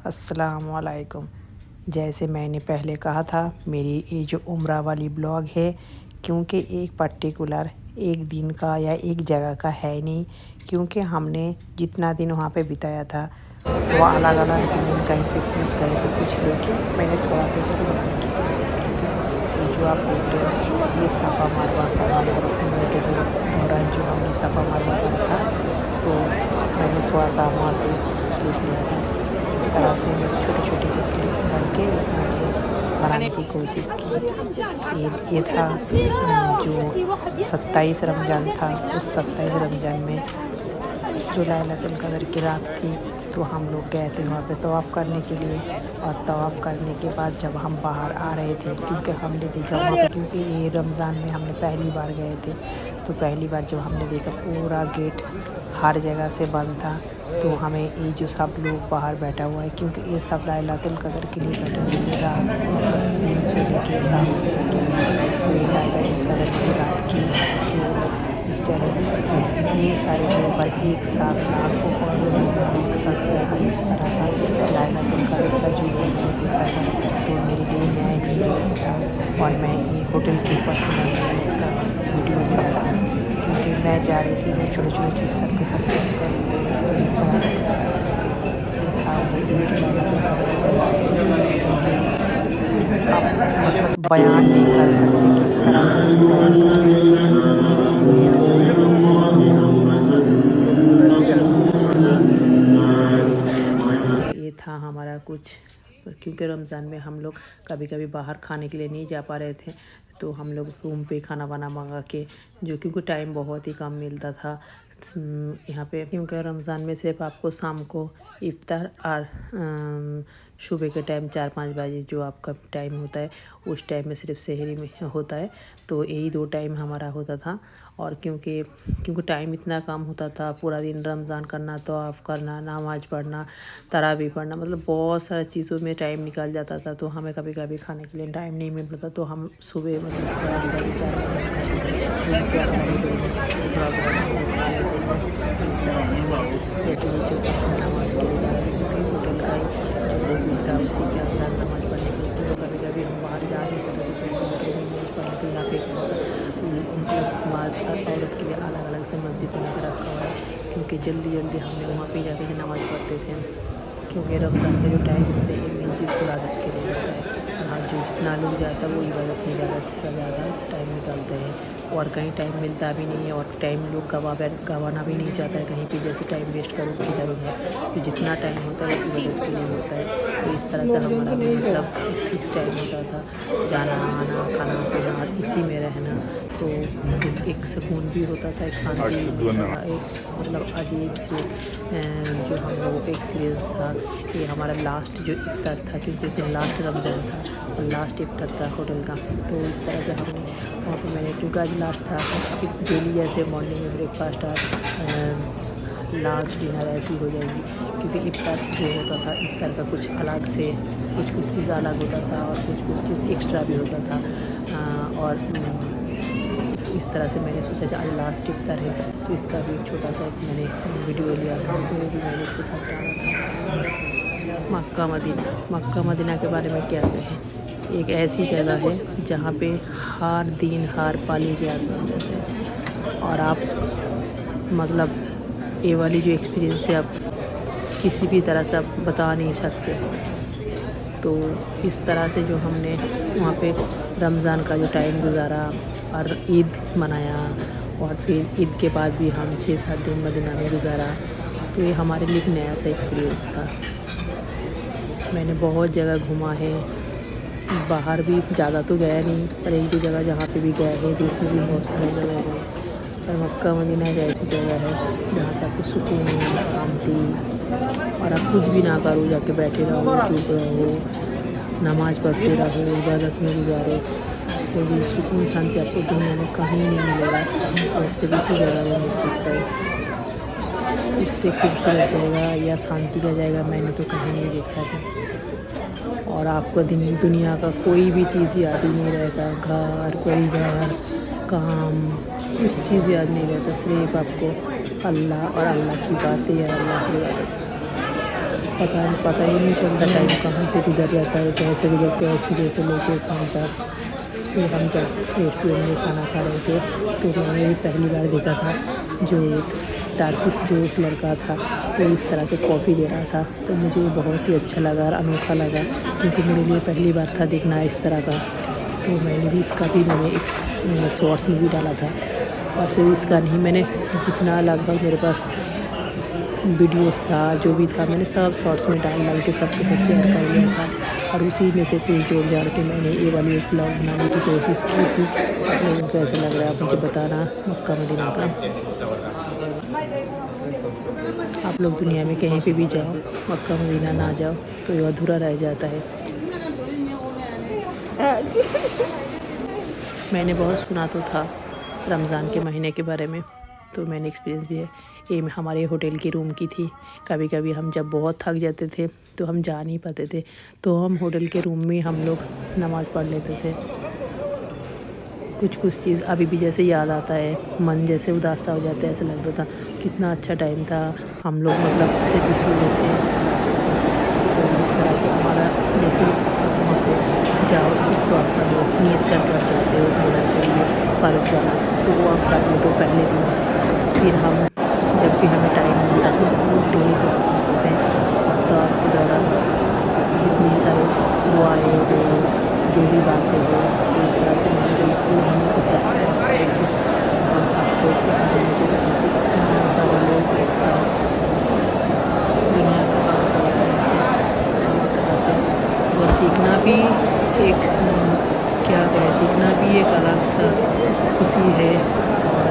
अस्सलाम वालेकुम। जैसे मैंने पहले कहा था, मेरी ये जो उम्रा वाली ब्लॉग है, क्योंकि एक पर्टिकुलर एक दिन का या एक जगह का है नहीं, क्योंकि हमने जितना दिन वहाँ पे बिताया था वो अलग अलग दिन कहीं पे कुछ लेके मैंने थोड़ा सा इसको बनाने की कोशिश की थी। ये जो आप देख रहे हो ये साफा मरवा का हमारे उम्र के दौरान जो हमने साफा मरवा करा था, तो मैंने थोड़ा सा वहाँ से क्लिप लिया था। इस तरह से मैंने छोटी छोटी जो क्लिप बन के मैंने बनाने की कोशिश की। ये था जो 27 रमज़ान था। उस 27 रमज़ान में जो लैलतुल क़द्र की रात थी, तो हम लोग गए थे वहाँ पे तवाफ़ करने के लिए। और तवाफ़ करने के बाद जब हम बाहर आ रहे थे, क्योंकि हमने देखा वहाँ पे, क्योंकि ये रमज़ान में हमने पहली बार गए थे, तो पहली बार जब हमने देखा पूरा गेट हर जगह से बंद था, तो हमें ये जो सब लोग बाहर बैठा हुआ है, क्योंकि ये सब लैलतुल क़द्र के लिए बैठे हुए हैं रात, मतलब दिन से लेके शाम से लेके। तो ये लैलतुल क़द्र की रात की जो पिक्चर है, क्योंकि इतने सारे लोग एक साथ लाखों करोड़ों लोग एक साथ बैठे इस तरह का लैलतुल क़द्र का जो मैंने देखा था, तो मेरे लिए नया एक्सपीरियंस था। और मैं ये होटल के ऊपर से मैंने इसका वीडियो लिया था, क्योंकि मैं जा रही थी वो छोटे छोटे चीज़ सबके साथ शेयर करूँ। तो इस तरह से ये था वो ईद लैलतुल क़द्र की रात थी, क्योंकि आप मतलब बयान नहीं कर सकते किस तरह से इसको बयान करें। ख़ास चीज़ होती है। तो ये था हमारा कुछ, क्योंकि रमज़ान में हम लोग कभी कभी बाहर खाने के लिए नहीं जा पा रहे थे, तो हम लोग रूम पे खाना वाना मंगा के, जो क्योंकि टाइम बहुत ही कम मिलता था यहाँ पे, क्योंकि रमज़ान में सिर्फ आपको शाम को इफ्तार और सुबह के टाइम 4-5 बजे जो आपका टाइम होता है, उस टाइम में सिर्फ सहरी में होता है। तो यही 2 टाइम हमारा होता था। और क्योंकि टाइम इतना कम होता था, पूरा दिन रमज़ान करना, तवाफ़ करना, नमाज़ पढ़ना, तरावी पढ़ना, मतलब बहुत सारी चीज़ों में टाइम निकल जाता था। तो हमें कभी कभी खाने के लिए टाइम नहीं मिल पाता, तो हम सुबह मतलब 4 बजे 4 बजे रूम के अंदर ही थोड़ा बहुत हम लोग खा लेते थे। तो इस तरह से हम जैसे ही जो नमाज़ के लिए जा रहे थे, क्योंकि होटल का ही जो मस्जिद था उसी के अंदर नमाज़ पढ़ने के लिए, तो कभी कभी हम बाहर जा नहीं पाते थे, तो नमाज़ पढ़ने के यहाँ पे मतलब मर्द और औरत के लिए अलग अलग से मस्जिद बना के रखा हुआ है, क्योंकि जल्दी जल्दी हम लोग वहाँ पे जाके नमाज़ पढ़ते थे। क्योंकि रमज़ान का जो टाइम होता है मेन चीज़ इबादत के लिए होता है। हाँ, जो जितना लोग जाता है वो इबादत में ज़्यादा टाइम निकालते हैं, और कहीं टाइम मिलता भी नहीं है, और टाइम लोग गंवाना भी नहीं चाहता है कहीं पे, जैसे टाइम वेस्ट करो इधर उधर। तो जितना टाइम होता है वो इबादत के लिए होता है। तो इस तरह से हमारा भी मतलब फिक्स टाइम होता था, जाना आना, खाना पीना और इसी में रहना। तो एक सुकून भी होता था, एक शांति मिलता था, एक मतलब अजीब से जो हम लोगों का एक्सपीरियंस था। ये हमारा लास्ट जो इफ्तार था, क्योंकि उस दिन लास्ट रमज़ान था और लास्ट इफ्तार था होटल का। तो इस तरह से हमने वहाँ पर मैंने, क्योंकि आज लास्ट था, डेली जैसे मॉर्निंग में ब्रेकफास्ट और लास्ट डिनर ऐसी हो जाएगी, क्योंकि इफ्तार जो होता था, इफ्तार का कुछ अलग से कुछ चीज़ अलग होता था और कुछ चीज़ एक्स्ट्रा भी होता था। और इस तरह से मैंने सोचा कि आज लास्ट इफ्तार है, तो इसका भी एक छोटा सा मैंने वीडियो लिया था, तो वो भी मैंने इसके साथ डाला था। मक्का मदीना के बारे में क्या कहें। एक ऐसी जगह है जहाँ पे हर दिन हर पल की याद बन जाता है, और आप मतलब ये वाली जो एक्सपीरियंस है आप किसी भी तरह से आप बता नहीं सकते। तो इस तरह से जो हमने वहाँ पे रमज़ान का जो टाइम गुजारा और ईद मनाया, और फिर ईद के बाद भी हम 6-7 दिन मदीना में गुजारा, तो ये हमारे लिए एक नया सा एक्सपीरियंस था। मैंने बहुत जगह घूमा है, बाहर भी ज़्यादा तो गया नहीं, पर एक दो जगह जहाँ पे भी गए हैं, देश में भी बहुत सारी जगह गए। पर मक्का मदीना एक ऐसी जगह है जहाँ पे आपको सुकून, शांति, और आप कुछ भी ना करो, जाके बैठे रहो, चुप रहो, नमाज़ पढ़ते रहो, इबादत में गुजारो, कोई भी सुकून शांति आपको दुनिया में कहीं नहीं मिलेगा, और सिर्फ इसी जगह में मिल सकता है। इससे खूबसूरत जगह या शांति का जगह मैंने तो कहीं नहीं देखा था। और आपको दुनिया का कोई भी चीज़ याद ही नहीं रहता, घर परिवार काम कुछ चीज़ याद नहीं रहता, सिर्फ आपको अल्लाह और अल्लाह की बातें या अल्लाह की इबादत। पता ही नहीं चलता टाइम कहाँ से गुजर जाता है, कैसे गुजरते हैं सुबह से लेकर शाम तक। फिर हम जब रेस्टोरेंट में खाना खा रहे थे तो मैंने भी पहली बार देखा था जो एक टार्किश जो लड़का था तो इस तरह से कॉफ़ी दे रहा था। तो मुझे बहुत ही अच्छा लगा और अनोखा लगा, क्योंकि मेरे लिए पहली बार था देखना इस तरह का। तो मैंने भी इसका भी मैंने शॉर्ट्स में भी डाला था। और सिर्फ इसका नहीं, मैंने जितना लगभग मेरे पास वीडियोस था जो भी था मैंने सब शॉर्ट्स में डाल के सबके साथ शेयर कर लिया था। और उसी में से कुछ जोड़ जाड़ के मैंने ये वाली एक ब्लॉग बनाने की कोशिश की थी। आप लोगों को ऐसा लग रहा है आप मुझे बताना मक्का मदीना का। आप लोग दुनिया में कहीं पे भी जाओ, मक्का मदीना ना जाओ तो ये अधूरा रह जाता है। मैंने बहुत सुना तो था रमज़ान के महीने के बारे में, तो मैंने एक्सपीरियंस भी है। ये हमारे होटल की रूम की थी। कभी कभी हम जब बहुत थक जाते थे तो हम जा नहीं पाते थे, तो हम होटल के रूम में हम लोग नमाज़ पढ़ लेते थे। कुछ चीज़ अभी भी जैसे याद आता है, मन जैसे उदास सा हो जाता है। ऐसा लगता था कितना अच्छा टाइम था, हम लोग मतलब से बिजी हुए थे। तो इस तरह से हमारा जैसे वहाँ पे जाओ, एक तो आपका जो नियत कर जाते हो पूरा करिए फ़र्ज़ वाला, तो वो आप कर लो तो पहले दिन। फिर हम जब भी हमें टाइम मिलता है तो डेली दुआ करते थे। तो आपके दौरान जितनी सारी दुआएँ हो, जो भी बातें हो, तो इस तरह से मैंने बिल्कुल हम लोग को से हमें मुझे बताते इतना सारे लोग एक साथ दुनिया का हाल है ऐसे। तो इस तरह से और दिखना भी एक क्या है, दिखना भी एक अलग सा खुशी है। और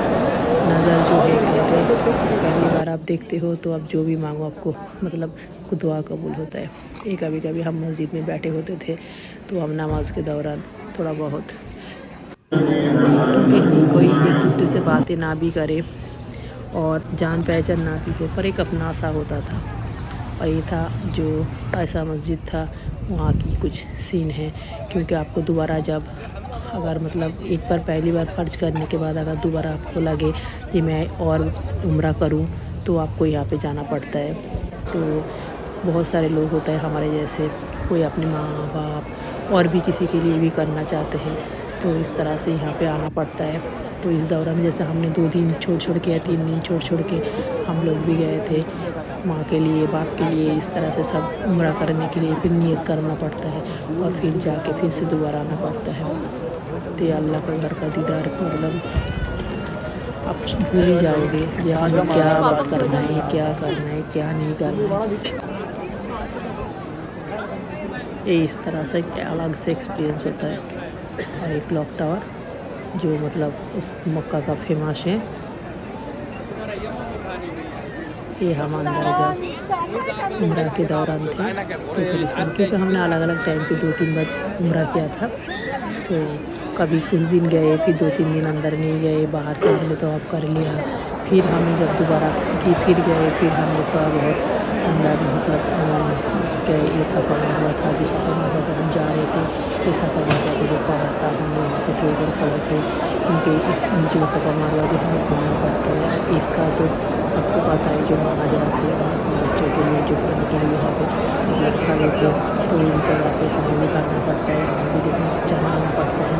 नज़र जो है कहते हैं तो पहली बार आप देखते हो तो आप जो भी मांगो आपको मतलब दुआ कबूल होता है। ये कभी कभी हम मस्जिद में बैठे होते थे तो हम नमाज के दौरान थोड़ा बहुत कहीं कोई एक दूसरे से बातें ना भी करे और जान पहचान ना भी हो, पर एक अपना सा होता था। और ये था जो ऐसा मस्जिद था, वहाँ की कुछ सीन है। क्योंकि आपको दोबारा जब अगर मतलब एक बार पहली बार फ़र्ज करने के बाद अगर दोबारा आपको लगे कि मैं और उम्रा करूं तो आपको यहाँ पे जाना पड़ता है। तो बहुत सारे लोग होते हैं हमारे जैसे, कोई अपने माँ बाप और भी किसी के लिए भी करना चाहते हैं, तो इस तरह से यहाँ पे आना पड़ता है। तो इस दौरान जैसे हमने 2 दिन छोड़ के या 3 दिन छोड़ के हम लोग भी गए थे माँ के लिए बाप के लिए, इस तरह से सब उम्रा करने के लिए फिर नियत करना पड़ता है और फिर जाके फिर से दोबारा आना पड़ता है। तो अल्लाह का घर का दीदार मतलब आप भूल ही जाओगे जहाँ क्या बात करना है, क्या करना है, क्या नहीं करना है। ये इस तरह से अलग से एक्सपीरियंस होता है। और एक क्लॉक टावर जो मतलब उस मक्का का फेमस है। ये हम अंदर जब उम्रा के दौरान थे तो फिर इस क्योंकि हमने अलग अलग टाइम पे 2-3 बार उम्रा किया था, तो कभी कुछ दिन गए फिर 2-3 दिन अंदर नहीं गए, बाहर से हमने तो ऑफ कर लिया। फिर हमें जब दोबारा की फिर गए, फिर हमने थोड़ा बहुत अंदर मतलब गए। ये सफ़र हुआ था जिस सफ़र पर हम जा रहे थे, ये सफ़र मारवा का जो पहाड़ था हम लोग वहाँ पे थोड़ी देर खड़े थे, क्योंकि इस जो सफ़र मारवा जो हमें घूमना पड़ता है इसका तो सबको पता है। जो महाजरा थे बच्चों के लिए जो पढ़ने के लिए यहाँ पे मतलब खड़े थे, तो इस जगह पे हमें भी करना पड़ता है, हमें भी देखना जाना आना पड़ता है,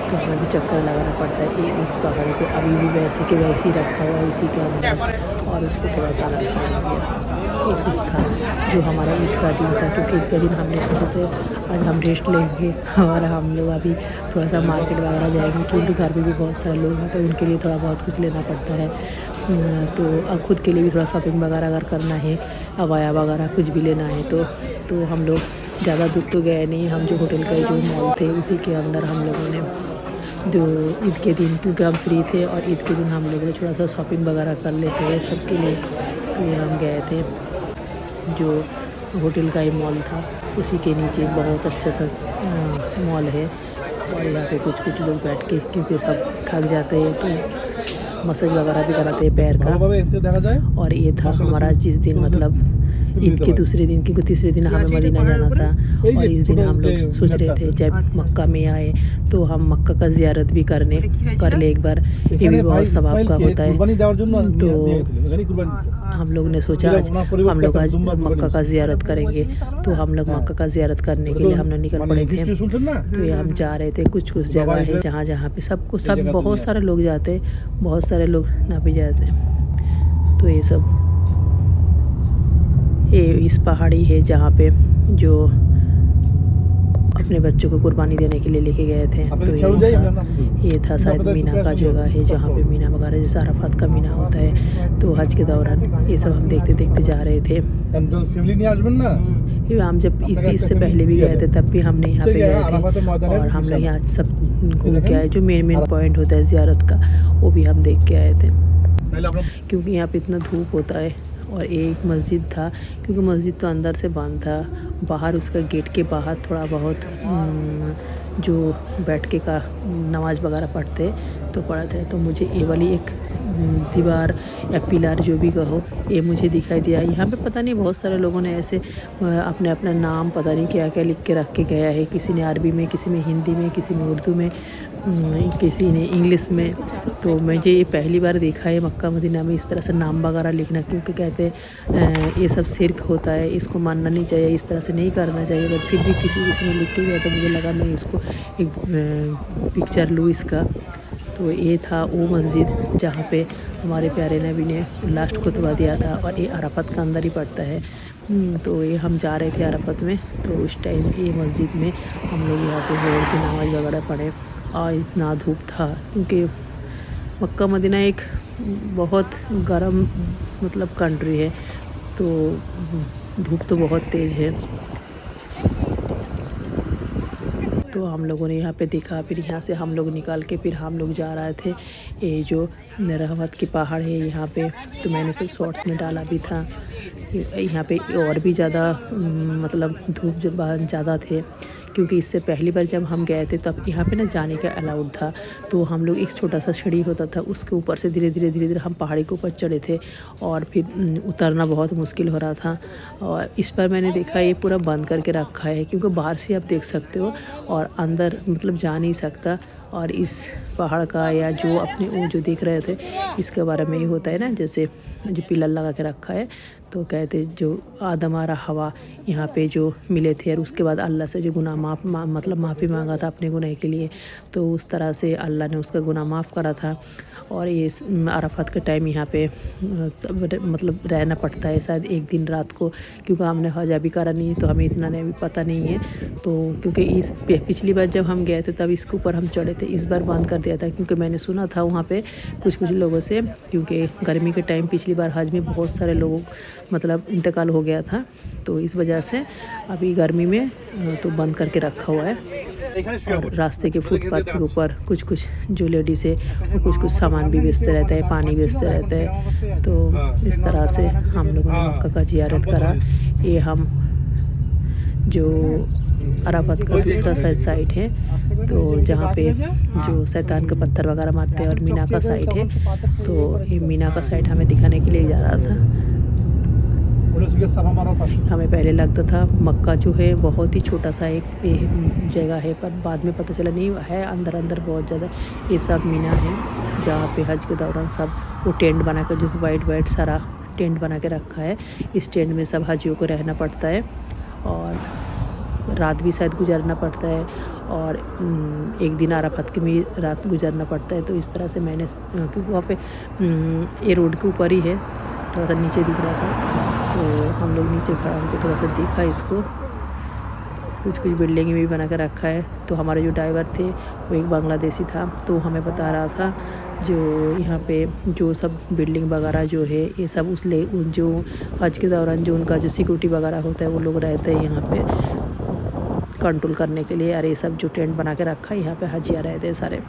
तो हमें भी चक्कर लगाना पड़ता है। ये उस पहाड़ को अभी भी वैसे के वैसे ही रखा हुआ है उसी के अंदर, और उसको थोड़ा सा अलग से दिया। एक कुछ था जो हमारा ईद का दिन था, क्योंकि ईद का दिन हमने सोचे थे आज हम रेस्ट लेंगे और हम लोग अभी थोड़ा सा मार्केट वगैरह जाएंगे, क्योंकि घर में भी बहुत सारे लोग हैं तो उनके लिए थोड़ा बहुत कुछ लेना पड़ता है। तो अब खुद के लिए भी थोड़ा शॉपिंग वगैरह अगर करना है, अबाया वगैरह कुछ भी लेना है तो हम लोग ज़्यादा दूर तो गए नहीं। हम जो होटल का जो मॉल थे उसी के अंदर हम लोगों ने जो ईद के दिन, क्योंकि हम फ्री थे और ईद के दिन हम लोगों ने थोड़ा सा शॉपिंग वगैरह कर लेते हैं सबके लिए, तो ये हम गए थे। जो होटल का ही मॉल था उसी के नीचे बहुत अच्छा सा मॉल है, और यहाँ पे कुछ लोग बैठ के क्योंकि सब थक जाते हैं तो मसाज वगैरह भी कराते हैं पैर का। और ये था हमारा जिस दिन मतलब ईद के दूसरे दिन, क्योंकि तीसरे दिन हमें मदीना जाना था और इस दिन हम लोग सोच रहे थे जब मक्का में आए तो हम मक्का का ज़ियारत भी कर ले एक बार, ये भी बहुत सवाब का होता है। तो हम लोग ने सोचा आज हम लोग आज मक्का का ज़ियारत करेंगे, तो हम लोग मक्का का ज़ियारत करने के लिए हम लोग निकल पड़े थे। तो ये हम जा रहे थे, कुछ जगह है जहाँ पे सब बहुत सारे लोग जाते हैं, बहुत सारे लोग ना भी जाते हैं। तो ये इस पहाड़ी है जहाँ पे जो अपने बच्चों को कुर्बानी देने के लिए लेके गए थे। तो ये था शायद मीना का जगह है जहाँ पे मीना वगैरह जैसे अराफात का मीना होता है। तो हज के दौरान ये सब हम देखते जा रहे थे। हम जब इससे पहले भी गए थे तब भी हमने यहाँ पे गए थे और हम लोग यहाँ सब घूम के आए। जो मेन पॉइंट होता है ज़ियारत का वो भी हम देख के आए थे, क्योंकि यहाँ पे इतना धूप होता है। और एक मस्जिद था, क्योंकि मस्जिद तो अंदर से बंद था, बाहर उसका गेट के बाहर थोड़ा बहुत जो बैठ के का नमाज वगैरह पढ़ते तो पढ़ते। तो मुझे ये वाली एक दीवार या पिलर जो भी कहो ये मुझे दिखाई दिया। यहाँ पे पता नहीं बहुत सारे लोगों ने ऐसे अपने अपना नाम पता नहीं क्या क्या लिख के रख के गया है, किसी ने अरबी में, किसी में हिंदी में, किसी में उर्दू में, किसी ने इंग्लिश में। तो मुझे ये पहली बार देखा है मक्का मदीना में इस तरह से नाम वगैरह लिखना, क्योंकि कहते हैं ये सब शिर्क होता है, इसको मानना नहीं चाहिए, इस तरह से नहीं करना चाहिए। बट फिर भी किसी ने लिख के गया तो मुझे लगा मैं इसको एक पिक्चर लूँ इसका। तो ये था वो मस्जिद जहाँ पे हमारे प्यारे नबी ने लास्ट खुतबा दिया था, और ये अराफत का अंदर ही पड़ता है। तो ये हम जा रहे थे अराफत में, तो उस टाइम ये मस्जिद में हम लोग यहाँ पे ज़ोर की नमाज़ वगैरह पढ़े। और इतना धूप था, क्योंकि मक्का मदीना एक बहुत गर्म मतलब कंट्री है, तो धूप तो बहुत तेज़ है। तो हम लोगों ने यहाँ पे देखा, फिर यहाँ से हम लोग निकाल के फिर हम लोग जा रहे थे ये जो रहमत की पहाड़ है यहाँ पे। तो मैंने सिर्फ शॉर्ट्स में डाला भी था। यहाँ पे और भी ज़्यादा मतलब धूप जब ज़्यादा थे, क्योंकि इससे पहली बार जब हम गए थे तब यहाँ पे ना जाने का अलाउड था। तो हम लोग एक छोटा सा सीढ़ी होता था, उसके ऊपर से धीरे धीरे हम पहाड़ी के ऊपर चढ़े थे, और फिर उतरना बहुत मुश्किल हो रहा था। और इस पर मैंने देखा ये पूरा बंद करके रखा है, क्योंकि बाहर से आप देख सकते हो और अंदर मतलब जा नहीं सकता। और इस पहाड़ का या जो अपने वो जो देख रहे थे इसके बारे में ये होता है ना, जैसे जो पिलर लगा के रखा है। तो कहते जो आदम और हवा यहाँ पे जो मिले थे और उसके बाद अल्लाह से जो गुनाह मतलब माफ़ी मांगा था अपने गुनाह के लिए, तो उस तरह से अल्लाह ने उसका गुनाह माफ़ करा था। और ये अराफात के टाइम यहाँ पे मतलब रहना पड़ता है शायद एक दिन रात को, क्योंकि हमने हज अभी करा नहीं है तो हमें इतना नहीं पता नहीं है। तो क्योंकि इस पिछली बार जब हम गए थे तब इसके ऊपर हम चढ़े थे, इस बार बंद कर दिया था, क्योंकि मैंने सुना था वहाँ पे कुछ लोगों से, क्योंकि गर्मी के टाइम पिछली बार हज में बहुत सारे लोगों मतलब इंतकाल हो गया था। तो इस वजह से अभी गर्मी में तो बंद करके रखा हुआ है। और रास्ते के फुटपाथ के ऊपर कुछ जो लेडीज़ है वो कुछ सामान भी बेचते रहते हैं, पानी बेचते रहते हैं। तो इस तरह से हम लोगों ने मक्का का ज़ियारत करा। ये हम जो अराफात का दूसरा साइड है, तो जहाँ पे जो शैतान का पत्थर वगैरह मारते हैं, और मीना का साइड है। तो ये मीना का साइड हमें दिखाने के लिए जा रहा था। हमें पहले लगता था मक्का जो है बहुत ही छोटा सा एक जगह है, पर बाद में पता चला नहीं है, अंदर बहुत ज़्यादा ये सब मीना है, जहाँ पे हज के दौरान सब वो टेंट बना कर जो वाइट सारा टेंट बना के रखा है। इस टेंट में सब हाजियों को रहना पड़ता है और रात भी शायद गुजारना पड़ता है, और एक दिन अराफात की भी रात गुजारना पड़ता है। तो इस तरह से मैंने, क्योंकि वहाँ पे ये रोड के ऊपर ही है, थोड़ा सा नीचे दिख रहा था, तो हम लोग नीचे खड़ा होकर थोड़ा सा देखा इसको। कुछ बिल्डिंग भी बना कर रखा है। तो हमारे जो ड्राइवर थे वो एक बांग्लादेशी था, तो हमें बता रहा था जो यहाँ पे जो सब बिल्डिंग वगैरह जो है ये सब जो हज के दौरान जो उनका जो सिक्योरिटी वगैरह होता है वो लोग रहते हैं यहाँ पे कंट्रोल करने के लिए। और ये सब जो टेंट बना के रखा है यहाँ पे हाजिया रहते हैं सारे।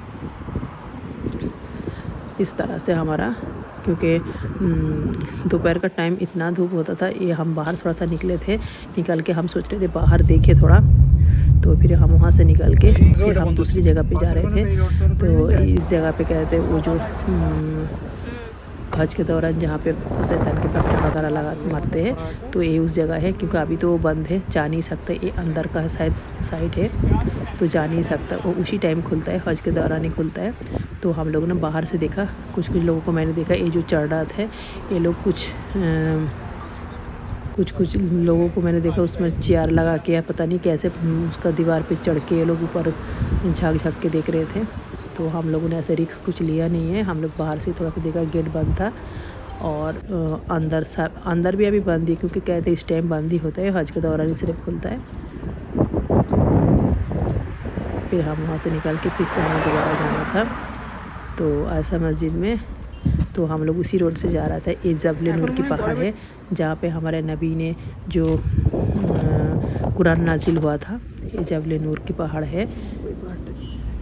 इस तरह से हमारा, क्योंकि दोपहर का टाइम इतना धूप होता था, ये हम बाहर थोड़ा सा निकले थे, निकल के हम सोच रहे थे बाहर देखे थोड़ा, तो फिर हम वहाँ से निकल के फिर हम दूसरी जगह पे जा रहे थे। तो इस जगह पे कहते हैं वो जो हज के दौरान जहाँ पे शैतान के पट्टे वगैरह लगा मरते हैं, तो ये उस जगह है। क्योंकि अभी तो वो बंद है, जा नहीं सकते, ये अंदर का शायद साइड है तो जा नहीं सकता। वो उसी टाइम खुलता है, हज के दौरान ही खुलता है। तो हम लोगों ने बाहर से देखा, कुछ लोगों को मैंने देखा, ये जो चढ़ रहा था ये लोग कुछ लोगों को मैंने देखा उसमें चेयर लगा के, या पता नहीं कैसे उसका दीवार पे चढ़ के ये लोग ऊपर झाँक के देख रहे थे। तो हम लोगों ने ऐसे रिस्क कुछ लिया नहीं है। हम लोग बाहर से थोड़ा सा देखा, गेट बंद था। और अंदर भी अभी बंद ही, क्योंकि कहते इस टाइम बंद ही होता है, हज के दौरान ही सिर्फ खुलता है। फिर हम वहाँ से निकल के फिर से हमें दोबारा जाना था तो ऐसा मस्जिद में। तो हम लोग उसी रोड से जा रहा था। ये जबल नूर की पहाड़ है, जहाँ पे हमारे नबी ने जो कुरान नाजिल हुआ था, ये जबल नूर की पहाड़ है।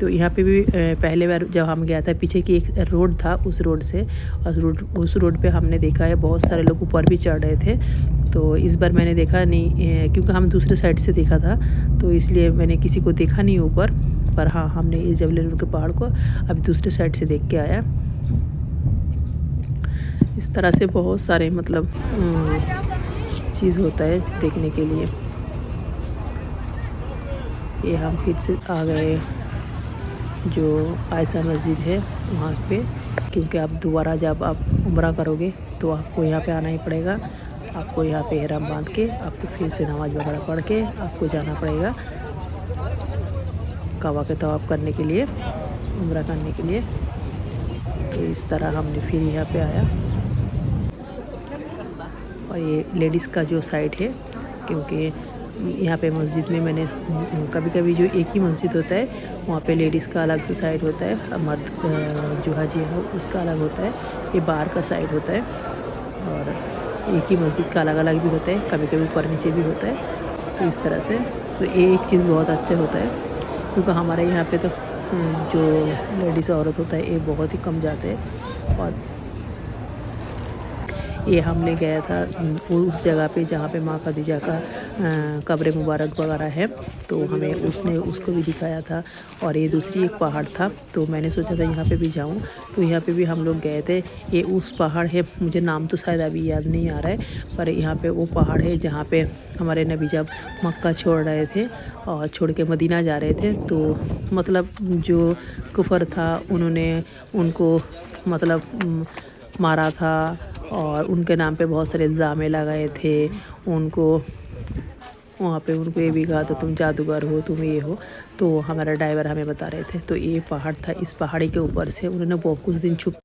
तो यहाँ पे भी पहले बार जब हम गया था, पीछे की एक रोड था, उस रोड से, और उस रोड पे हमने देखा है बहुत सारे लोग ऊपर भी चढ़ रहे थे। तो इस बार मैंने देखा नहीं, क्योंकि हम दूसरे साइड से देखा था, तो इसलिए मैंने किसी को देखा नहीं ऊपर। पर हाँ, हमने ये जबल नूर के पहाड़ को अभी दूसरे साइड से देख के आया। इस तरह से बहुत सारे मतलब चीज़ होता है देखने के लिए। ये हम फिर से आ गए जो आयशा मस्जिद है वहाँ पे, क्योंकि आप दोबारा जब आप उम्रा करोगे तो आपको यहाँ पे आना ही पड़ेगा। आपको यहाँ पे ihram बांध के आपको फिर से नमाज़ वगैरह पढ़ के आपको जाना पड़ेगा काबा के तवाफ़ करने के लिए, उम्रा करने के लिए। तो इस तरह हमने फिर यहाँ पे आया। और ये लेडीज़ का जो साइड है, क्योंकि यहाँ पे मस्जिद में मैंने कभी कभी जो एक ही मस्जिद होता है वहाँ पे लेडीज़ का अलग से साइड होता है, मर्द जो हाजी है उसका अलग होता है, ये बाहर का साइड होता है। और एक ही मस्जिद का अलग अलग भी होता है, कभी कभी ऊपर नीचे भी होता है। तो इस तरह से तो ये एक चीज़ बहुत अच्छा होता है, क्योंकि हमारे यहाँ पे तो जो लेडीज़ औरत होता है ये बहुत ही कम जाते हैं। और ये हमने गया था उस जगह पे जहाँ पे माँ खदीजा का कब्र मुबारक वगैरह है, तो हमें उसने उसको भी दिखाया था। और ये दूसरी एक पहाड़ था, तो मैंने सोचा था यहाँ पे भी जाऊँ, तो यहाँ पे भी हम लोग गए थे। ये उस पहाड़ है, मुझे नाम तो शायद अभी याद नहीं आ रहा है, पर यहाँ पे वो पहाड़ है जहाँ पे हमारे नबी जब मक्का छोड़ रहे थे और छोड़ के मदीना जा रहे थे, तो मतलब जो कुफर था उन्होंने उनको मतलब मारा था, और उनके नाम पे बहुत सारे इल्ज़ाम लगाए थे उनको। वहाँ पे उनको ये भी कहा था तुम जादूगर हो, तुम ये हो। तो हमारा ड्राइवर हमें बता रहे थे, तो ये पहाड़ था, इस पहाड़ी के ऊपर से उन्होंने बहुत कुछ दिन छुप